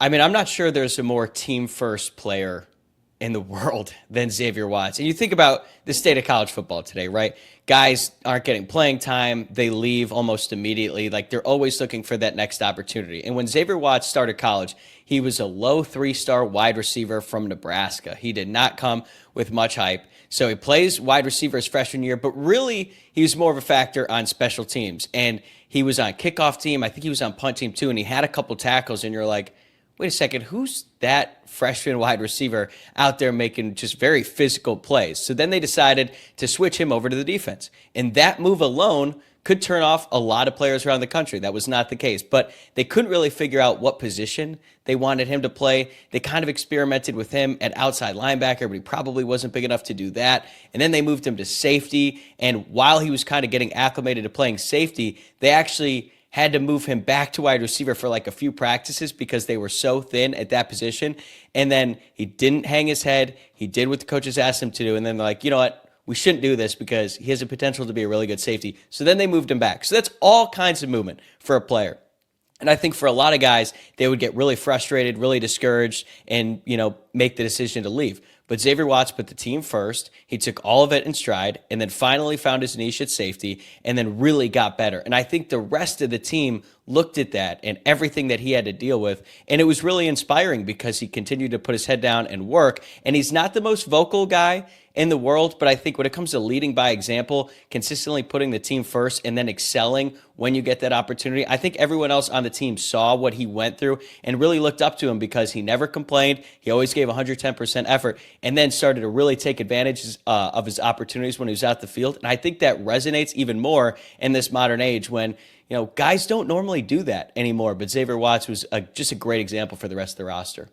I mean, I'm not sure there's a more team first player in the world than Xavier Watts. And you think about the state of college football today, right? Guys aren't getting playing time. They leave almost immediately. Like they're always looking for that next opportunity. And when Xavier Watts started college, he was a low 3-star wide receiver from Nebraska. He did not come with much hype. So he plays wide receiver his freshman year, but really he was more of a factor on special teams. And he was on kickoff team. I think he was on punt team too. And he had a couple tackles and you're like, wait a second, who's that freshman wide receiver out there making just very physical plays? So then they decided to switch him over to the defense. And that move alone could turn off a lot of players around the country. That was not the case. But they couldn't really figure out what position they wanted him to play. They kind of experimented with him at outside linebacker, but he probably wasn't big enough to do that. And then they moved him to safety. And while he was kind of getting acclimated to playing safety, they actually had to move him back to wide receiver for like a few practices because they were so thin at that position. And then he didn't hang his head. He did what the coaches asked him to do. And then they're like, you know what? We shouldn't do this because he has a potential to be a really good safety. So then they moved him back. So that's all kinds of movement for a player. And I think for a lot of guys, they would get really frustrated, really discouraged, and, make the decision to leave. But Xavier Watts put the team first. He took all of it in stride and then finally found his niche at safety and then really got better. And I think the rest of the team looked at that and everything that he had to deal with. And it was really inspiring because he continued to put his head down and work. And he's not the most vocal guy in the world, but I think when it comes to leading by example, consistently putting the team first and then excelling when you get that opportunity, I think everyone else on the team saw what he went through and really looked up to him because he never complained. He always gave 110% effort and then started to really take advantage of his opportunities when he was out the field. And I think that resonates even more in this modern age when, guys don't normally do that anymore. But Xavier Watts was just a great example for the rest of the roster.